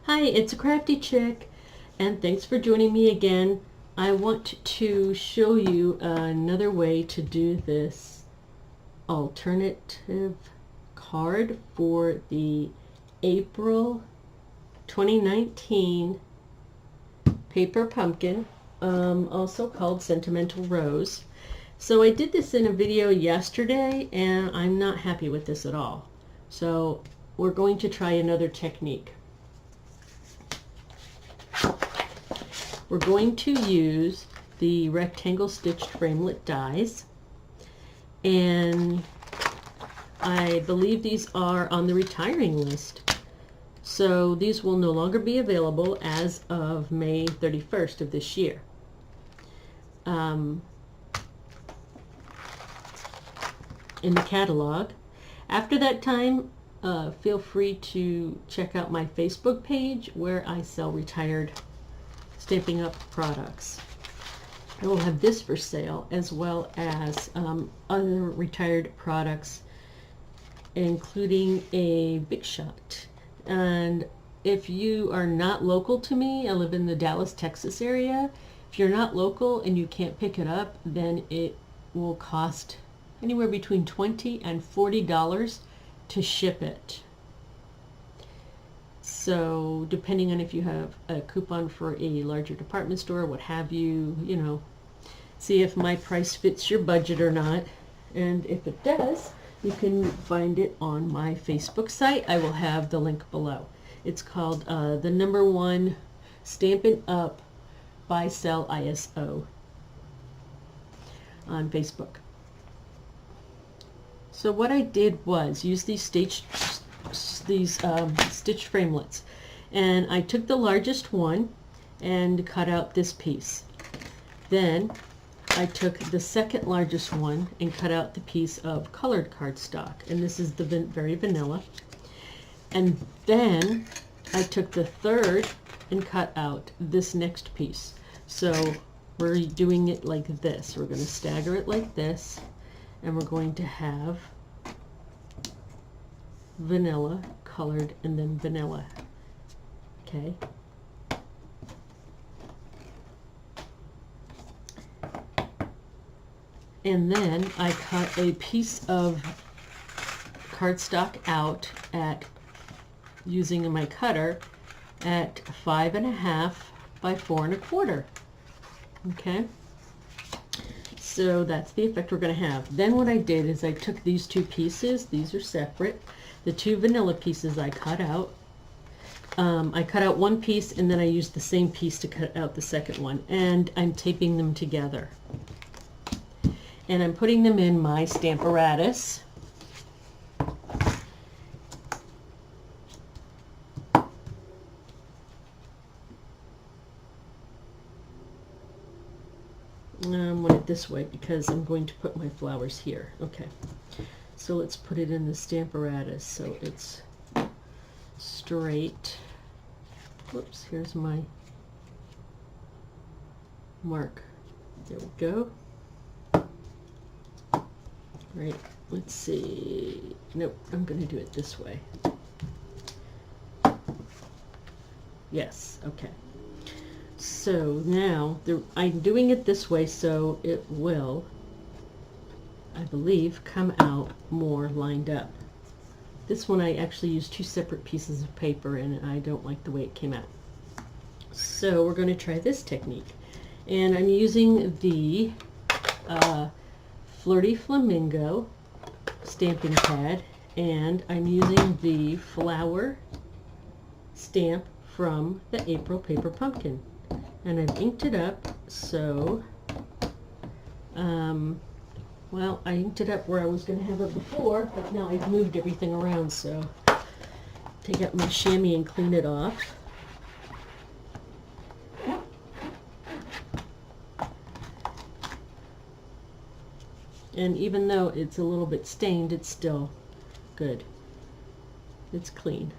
Hi, it's a Crafty Chick, and thanks for joining me again. I want to show you another way to do this alternative card for the April 2019 paper pumpkin, also called Sentimental Rose. So I did this in a video yesterday, and I'm not happy with this at all. So we're going to try another technique. We're going to use the rectangle stitched framelit dies, and I believe these are on the retiring list. So these will no longer be available as of May 31st of this year. In the catalog. After that time, feel free to check out my Facebook page where I sell retired Stampin' Up! Products. I will have this for sale, as well as other retired products, including a Big Shot. And if you are not local to me, I live in the Dallas, Texas area. If you're not local and you can't pick it up, then it will cost anywhere between $20 and $40 to ship it. So depending on if you have a coupon for a larger department store, what have you, see if my price fits your budget or not. And if it does, you can find it on my Facebook site. I will have the link below. It's called the #1 Stampin' Up! Buy Sell ISO on Facebook. So what I did was use these stitch framelits, and I took the largest one and cut out this piece. Then I took the second largest one and cut out the piece of colored cardstock, and this is the very vanilla. And then I took the third and cut out this next piece. So we're doing it like this. We're going to stagger it like this, and we're going to have vanilla, colored, and then vanilla. Okay. And then I cut a piece of cardstock out at using my cutter at 5.5 by 4.25. Okay. So that's the effect we're going to have. Then what I did is I took these two pieces. These are separate. The two vanilla pieces I cut out. I cut out one piece, and then I used the same piece to cut out the second one, and I'm taping them together. And I'm putting them in my Stamparatus. I want it this way because I'm going to put my flowers here. Okay. So let's put it in the Stamparatus so it's straight. Whoops, here's my mark. There we go. Right, let's see. Nope, I'm going to do it this way. Yes, okay. So now I'm doing it this way so it will, I believe, come out more lined up. This one I actually used two separate pieces of paper, and I don't like the way it came out. So we're going to try this technique. And I'm using the Flirty Flamingo stamping pad, and I'm using the flower stamp from the April Paper Pumpkin. And I've inked it up, so well, I inked it up where I was going to have it before, but now I've moved everything around, so take out my chamois and clean it off. And even though it's a little bit stained, it's still good. It's clean.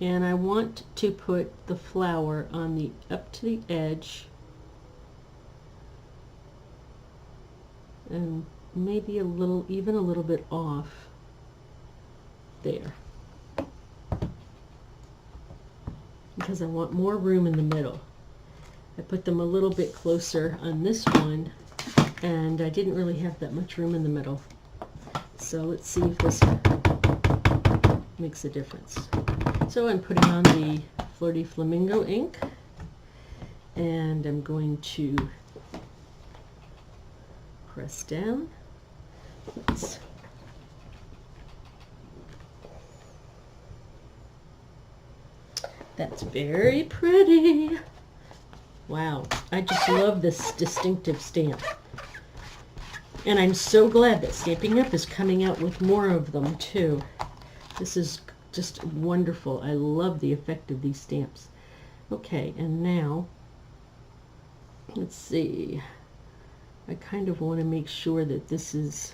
And I want to put the flower on the up to the edge, and maybe even a little bit off there. because I want more room in the middle. I put them a little bit closer on this one, and I didn't really have that much room in the middle. So let's see if this makes a difference. So I'm putting on the Flirty Flamingo ink, and I'm going to press down. Oops. That's very pretty. Wow, I just love this distinctive stamp. And I'm so glad that Stampin' Up! Is coming out with more of them too. This is just wonderful. I love the effect of these stamps. Okay, and now, let's see. I kind of want to make sure that this is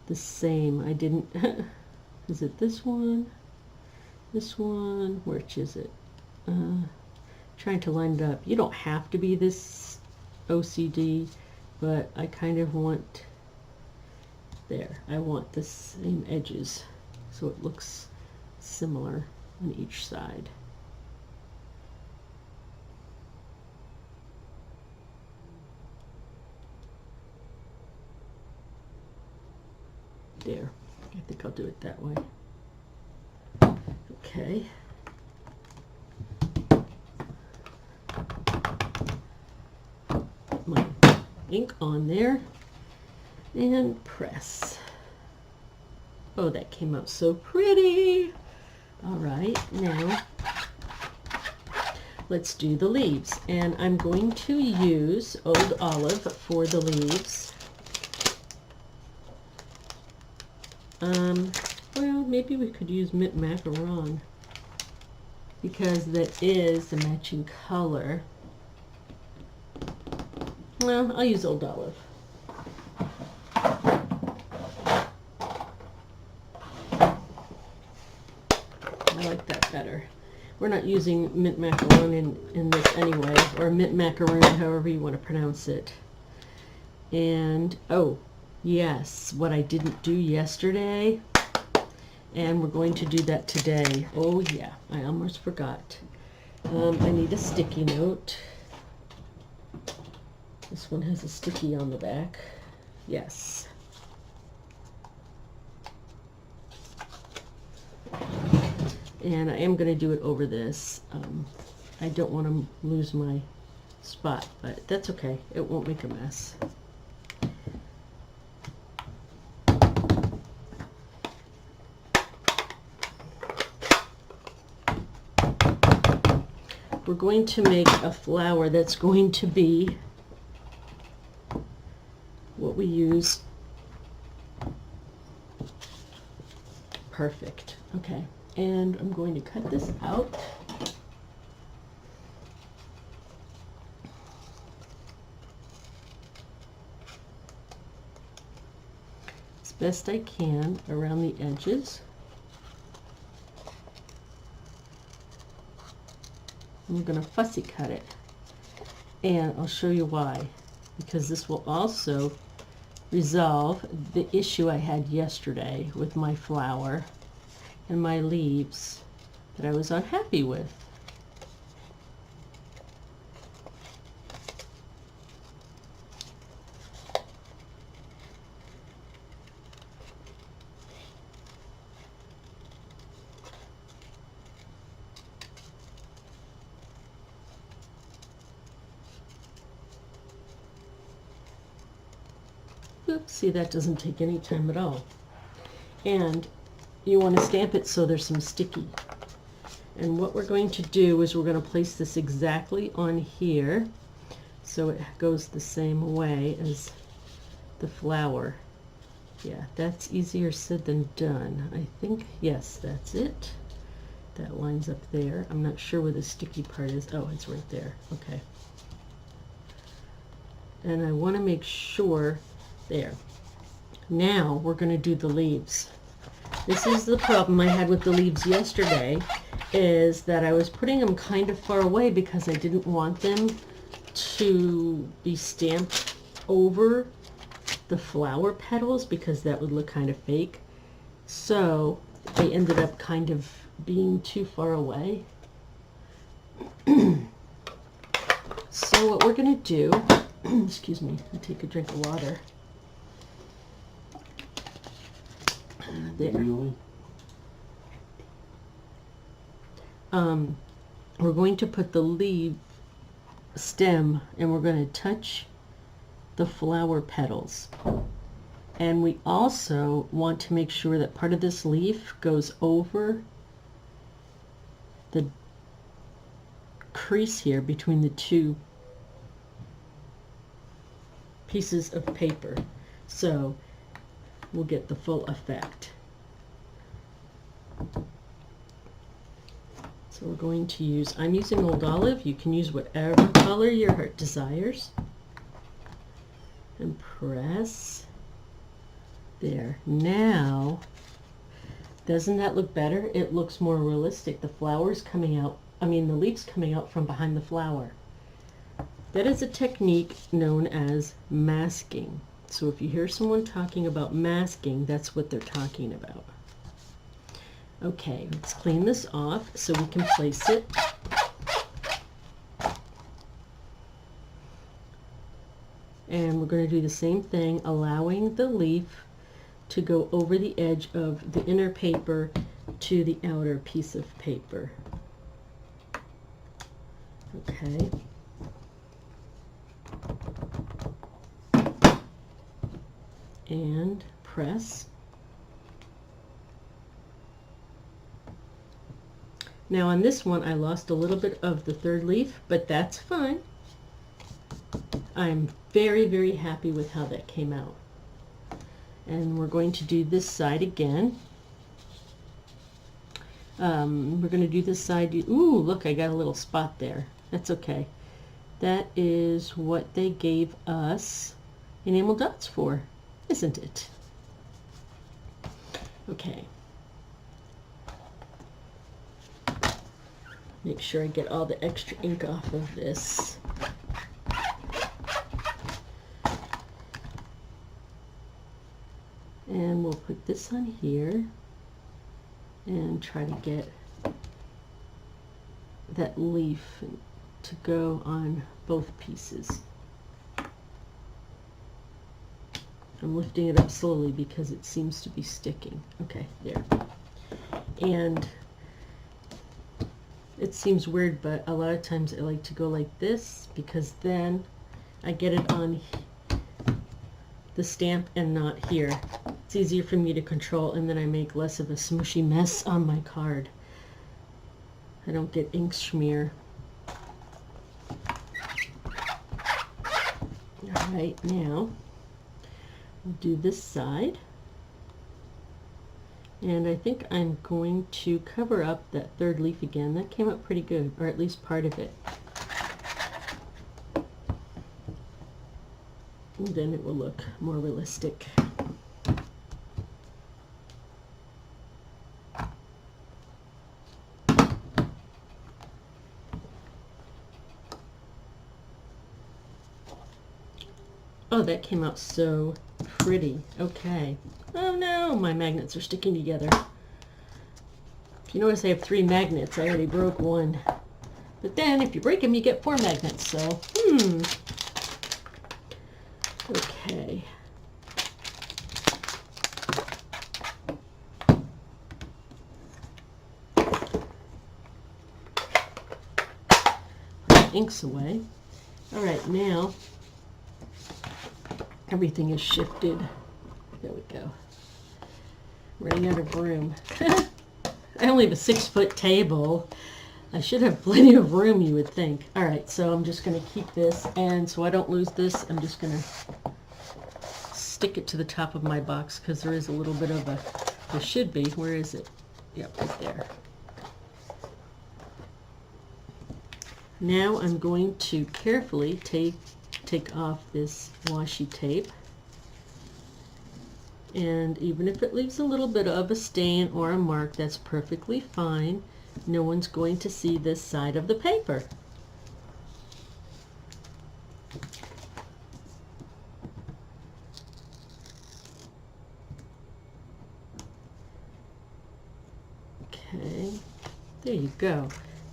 the same. I didn't, is it this one? This one, which is it? Trying to line it up. You don't have to be this OCD, but I kind of want, there, I want the same edges so it looks similar on each side. There, I think I'll do it that way. Okay. Put my ink on there and press. Oh, that came out so pretty. All right, now let's do the leaves. And I'm going to use Old Olive for the leaves. Well, maybe we could use Mint Macaron because that is the matching color. Well, I'll use Old Olive. I like that better. We're not using Mint Macaron in this anyway, or Mint Macaroon, however you want to pronounce it. And, oh, yes, what I didn't do yesterday, and we're going to do that today. Oh yeah, I almost forgot. I need a sticky note. This one has a sticky on the back. Yes. And I am going to do it over this. I don't want to lose my spot, but that's okay. It won't make a mess. We're going to make a flower that's going to be what we use. Perfect. Okay, and I'm going to cut this out. As best I can around the edges. I'm going to fussy cut it, and I'll show you why, because this will also resolve the issue I had yesterday with my flower and my leaves that I was unhappy with. Oops, see, that doesn't take any time at all. And you want to stamp it so there's some sticky. And what we're going to do is we're going to place this exactly on here so it goes the same way as the flower. Yeah, that's easier said than done. I think, yes, that's it. That lines up there. I'm not sure where the sticky part is. Oh, it's right there. Okay. And I want to make sure there. Now we're going to do the leaves. This is the problem I had with the leaves yesterday, is that I was putting them kind of far away because I didn't want them to be stamped over the flower petals because that would look kind of fake. So they ended up kind of being too far away. So what we're going to do, excuse me, I take a drink of water. There. Really? We're going to put the leaf stem and we're going to touch the flower petals. And we also want to make sure that part of this leaf goes over the crease here between the two pieces of paper, so we'll get the full effect. So we're going to use, I'm using Old Olive. You can use whatever color your heart desires. And press. There. Now, doesn't that look better? It looks more realistic. The flowers coming out, the leaves coming out from behind the flower. That is a technique known as masking. So if you hear someone talking about masking, that's what they're talking about. Okay, let's clean this off so we can place it. And we're going to do the same thing, allowing the leaf to go over the edge of the inner paper to the outer piece of paper. Okay. And press. Now on this one I lost a little bit of the third leaf, but that's fine. I'm very, very happy with how that came out. And we're going to do this side again. We're going to do this side. Ooh, look, I got a little spot there. That's okay. That is what they gave us enamel dots for, isn't it? Okay. Make sure I get all the extra ink off of this. And we'll put this on here and try to get that leaf to go on both pieces. I'm lifting it up slowly because it seems to be sticking. Okay, there. And it seems weird, but a lot of times I like to go like this because then I get it on the stamp and not here. It's easier for me to control, and then I make less of a smushy mess on my card. I don't get ink smear. Alright, now we'll do this side. And I think I'm going to cover up that third leaf again. That came out pretty good, or at least part of it. And then it will look more realistic. Oh, that came out so pretty. Okay. Oh no, my magnets are sticking together. If you notice I have 3 magnets, I already broke one. But then if you break them, you get 4 magnets, so, Okay. Put the inks away. Alright, now everything is shifted. There we go. Running out of room. I only have a 6-foot table. I should have plenty of room, you would think. Alright, so I'm just going to keep this, and so I don't lose this, I'm just going to stick it to the top of my box because there is a little bit of a, there should be, where is it? Yep, right there. Now I'm going to carefully take off this washi tape. And even if it leaves a little bit of a stain or a mark, that's perfectly fine. No one's going to see this side of the paper. Okay, there you go.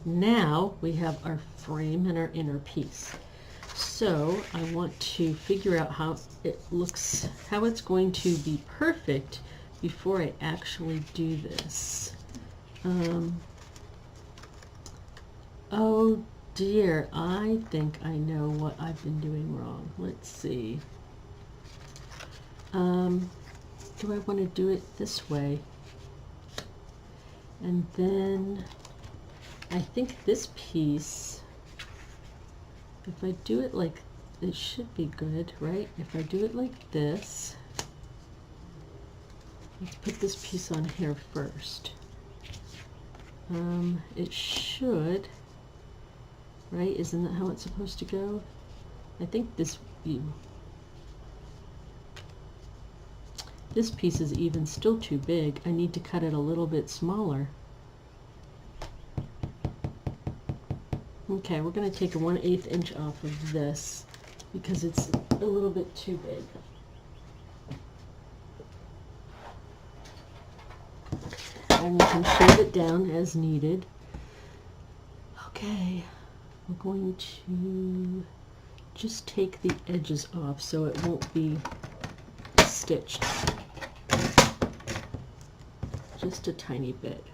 Now we have our frame and our inner piece. So I want to figure out how it looks, how it's going to be perfect before I actually do this. Oh dear, I think I know what I've been doing wrong. Let's see. Do I want to do it this way? And then I think this piece, if I do it like, it should be good, right? If I do it like this, let's put this piece on here first. It should, right? Isn't that how it's supposed to go? I think this piece is even still too big. I need to cut it a little bit smaller. Okay, we're going to take a 1/8 inch off of this because it's a little bit too big. And you can shave it down as needed. Okay, we're going to just take the edges off so it won't be stitched. Just a tiny bit.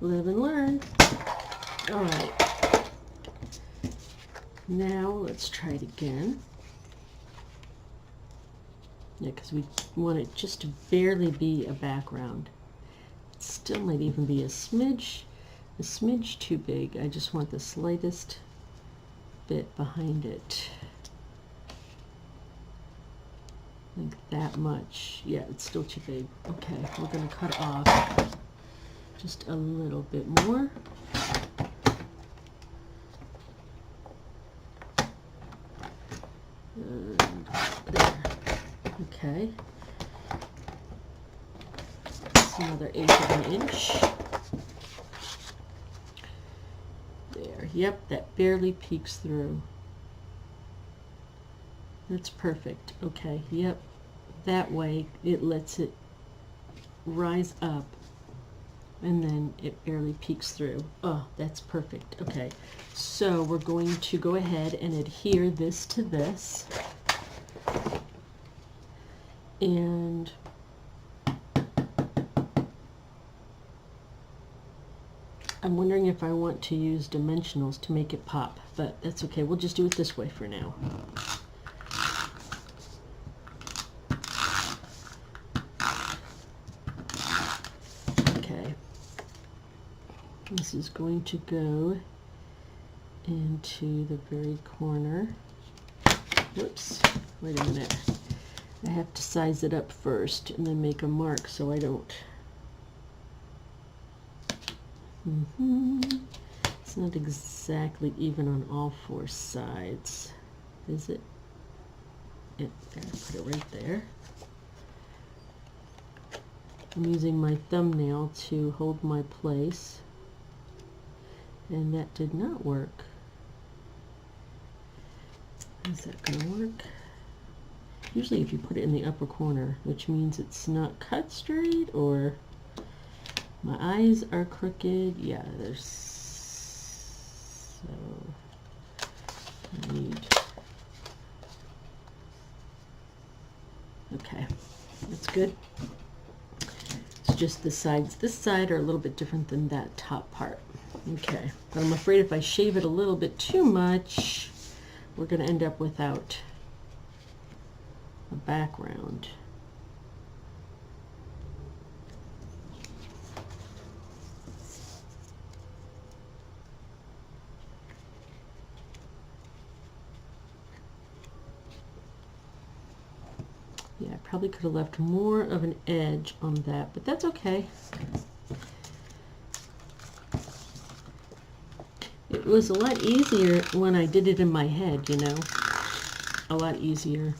Live and learn. All right. Now let's try it again. Yeah, because we want it just to barely be a background. It still might even be a smidge too big. I just want the slightest bit behind it. Like that much. Yeah, it's still too big. Okay, we're going to cut off just a little bit more. There. Okay. That's another 1/8 of an inch. There. Yep, that barely peeks through. That's perfect. Okay, yep. That way it lets it rise up and then it barely peeks through. Oh, that's perfect. Okay, so we're going to go ahead and adhere this to this. And I'm wondering if I want to use dimensionals to make it pop, but that's okay. We'll just do it this way for now. This is going to go into the very corner. Whoops, wait a minute. I have to size it up first and then make a mark so I don't. It's not exactly even on all 4 sides, is it? Yep, gotta put it right there. I'm using my thumbnail to hold my place. And that did not work. Is that going to work? Usually if you put it in the upper corner, which means it's not cut straight, or my eyes are crooked. Yeah, there's, so I need, okay, that's good. It's just the sides. This side are a little bit different than that top part. Okay, but I'm afraid if I shave it a little bit too much, we're going to end up without a background. Yeah, I probably could have left more of an edge on that, but that's okay. It was a lot easier when I did it in my head, you know. A lot easier.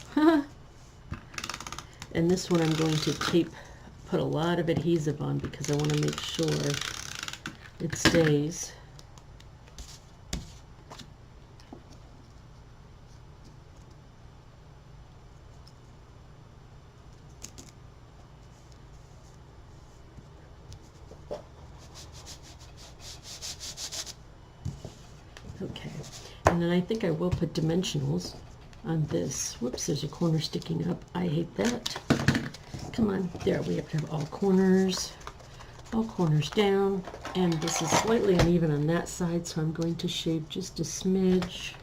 And this one I'm going to put a lot of adhesive on because I want to make sure it stays. And then I think I will put dimensionals on this. Whoops, there's a corner sticking up. I hate that. Come on, there, we have to have all corners down. And this is slightly uneven on that side, so I'm going to shave just a smidge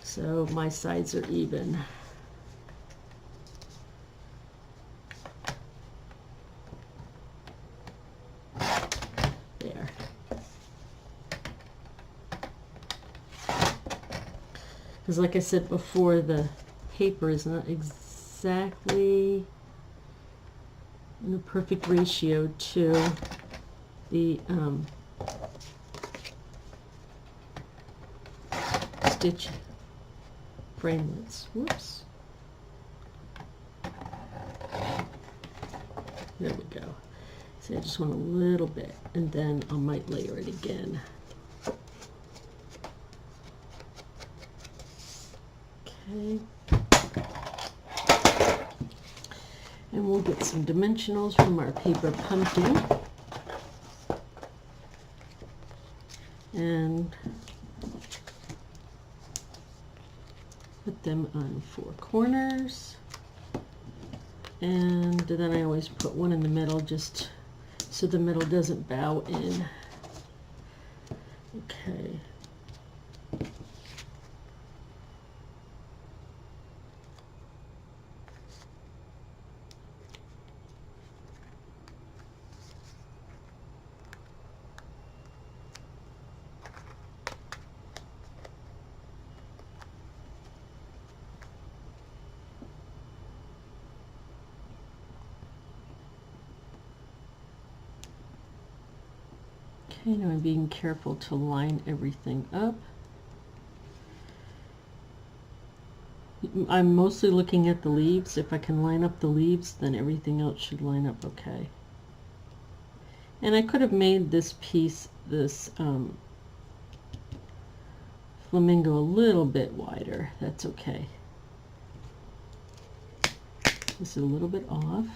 so my sides are even. There. Because like I said before, the paper is not exactly in a perfect ratio to the stitch framelits. Whoops. There we go. See, I just want a little bit, and then I might layer it again. Okay. And we'll get some dimensionals from our paper pumpkin. And put them on 4 corners. And then I always put one in the middle just so the middle doesn't bow in. Okay. Okay, now I'm being careful to line everything up. I'm mostly looking at the leaves. If I can line up the leaves, then everything else should line up okay. And I could have made this piece, this flamingo, a little bit wider. That's okay. This is a little bit off.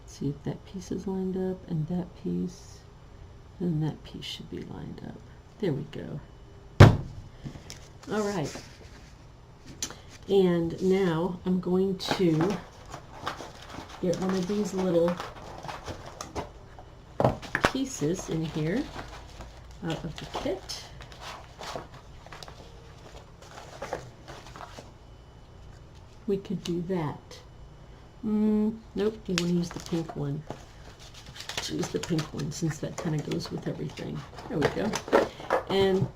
See if that piece is lined up, and that piece, and that piece should be lined up. There we go. All right. And now I'm going to get one of these little pieces in here out of the kit. We could do that. Nope, you want to use the pink one. Choose the pink one since that kind of goes with everything. There we go. And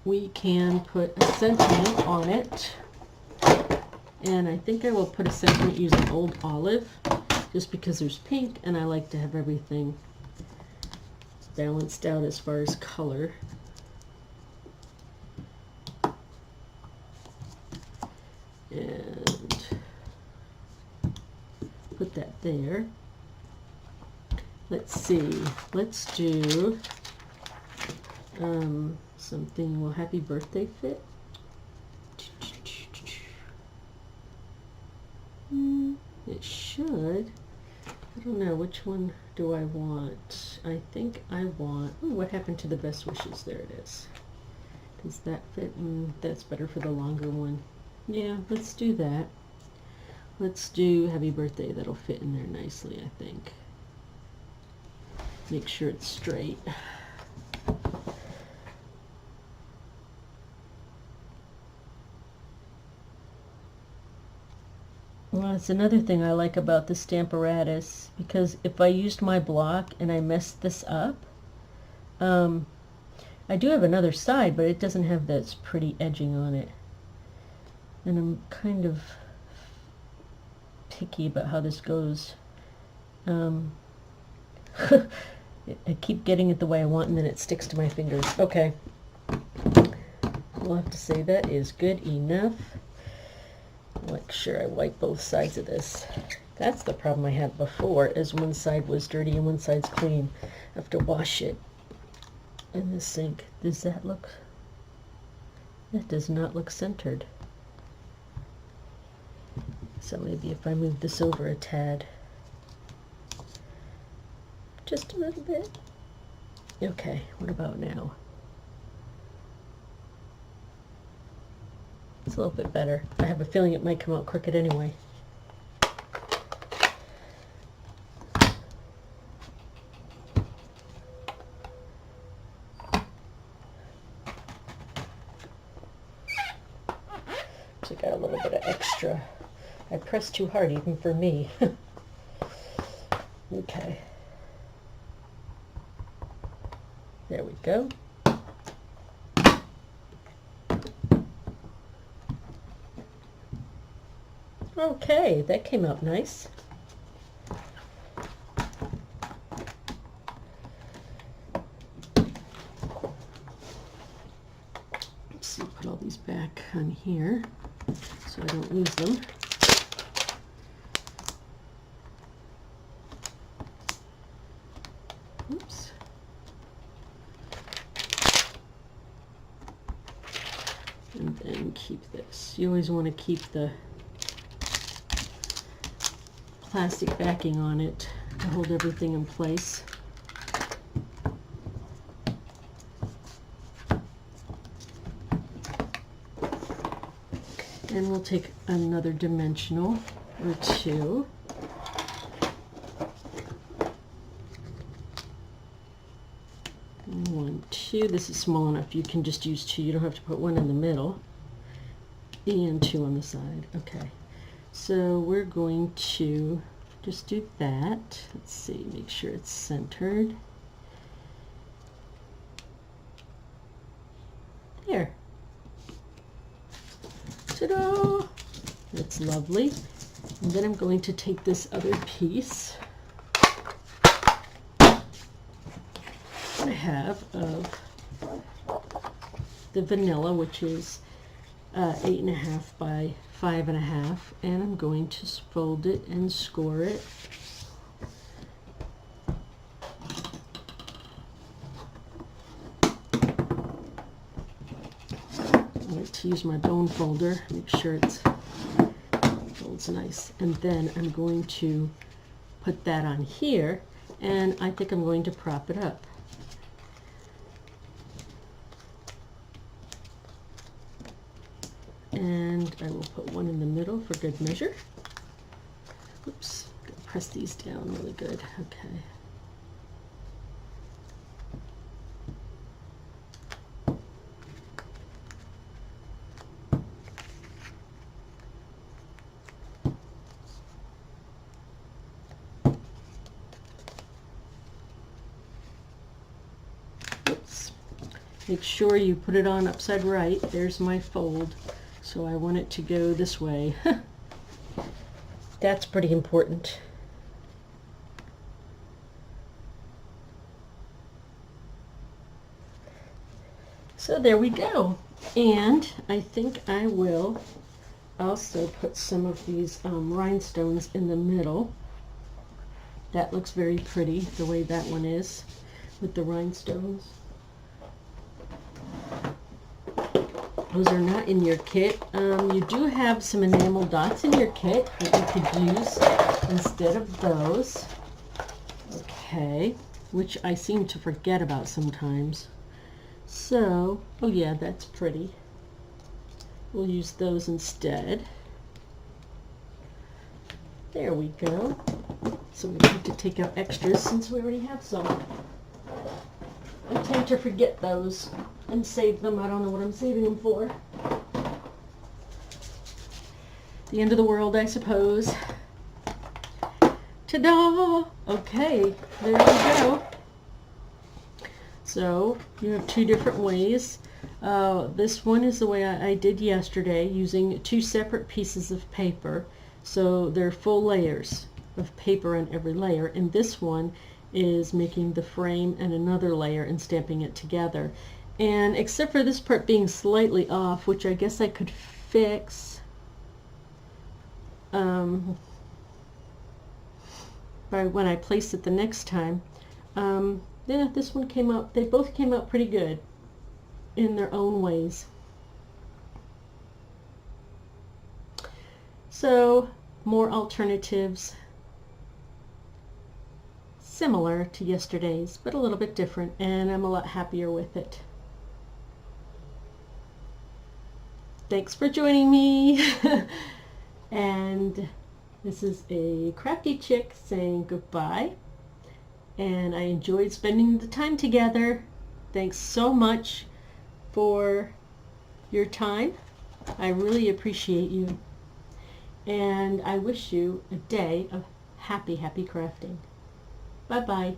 we can put a sentiment on it. And I think I will put a sentiment using Old Olive just because there's pink and I like to have everything balanced out as far as color. And put that there. Let's see. Let's do something. Will Happy Birthday fit? It should. I don't know. Which one do I want? I think I want... Oh, what happened to the best wishes? There it is. Does that fit? That's better for the longer one. Yeah, let's do that. Let's do Happy Birthday. That'll fit in there nicely, I think. Make sure it's straight. Well, that's another thing I like about the Stamparatus, because if I used my block and I messed this up, I do have another side, but it doesn't have that pretty edging on it. And I'm kind of picky about how this goes. I keep getting it the way I want, and then it sticks to my fingers. Okay. We'll have to say that is good enough. Make sure I wipe both sides of this. That's the problem I had before, is one side was dirty and one side's clean. I have to wash it in the sink. Does that look... That does not look centered. So maybe if I move this over a tad. Just a little bit. Okay, what about now? It's a little bit better. I have a feeling it might come out crooked anyway. So I got a little bit of extra. I pressed too hard even for me. Okay. There we go. Okay, that came out nice. Let's see, put all these back on here so I don't lose them. Oops. And then keep this. You always want to keep the plastic backing on it to hold everything in place. And we'll take another dimensional or two. One, two. This is small enough. You can just use two. You don't have to put one in the middle and two on the side. Okay. So we're going to just do that. Let's see, make sure it's centered. There. Ta-da! That's lovely. And then I'm going to take this other piece I have of the vanilla, which is 8.5 by 5.5, and I'm going to fold it and score it. I like to use my bone folder, make sure it folds nice, and then I'm going to put that on here, and I think I'm going to prop it up. And I will put one in the middle for good measure. Oops, gotta press these down really good. Okay. Oops. Make sure you put it on upside right. There's my fold. So I want it to go this way. That's pretty important. So there we go. And I think I will also put some of these rhinestones in the middle. That looks very pretty, the way that one is with the rhinestones. Those are not in your kit. You do have some enamel dots in your kit that you could use instead of those. Okay, which I seem to forget about sometimes. So, oh yeah, that's pretty. We'll use those instead. There we go. So we need to take out extras since we already have some. I tend to forget those and save them. I don't know what I'm saving them for. The end of the world, I suppose. Ta-da! Okay, there we go. So you have two different ways. This one is the way I did yesterday, using two separate pieces of paper. So they're full layers of paper on every layer. And this one is making the frame and another layer and stamping it together. And except for this part being slightly off, which I guess I could fix by when I place it the next time. Yeah, this one came out, they both came out pretty good in their own ways. So, more alternatives. Similar to yesterday's, but a little bit different, and I'm a lot happier with it. Thanks for joining me. And this is a crafty chick saying goodbye. And I enjoyed spending the time together. Thanks so much for your time. I really appreciate you. And I wish you a day of happy crafting. Bye-bye.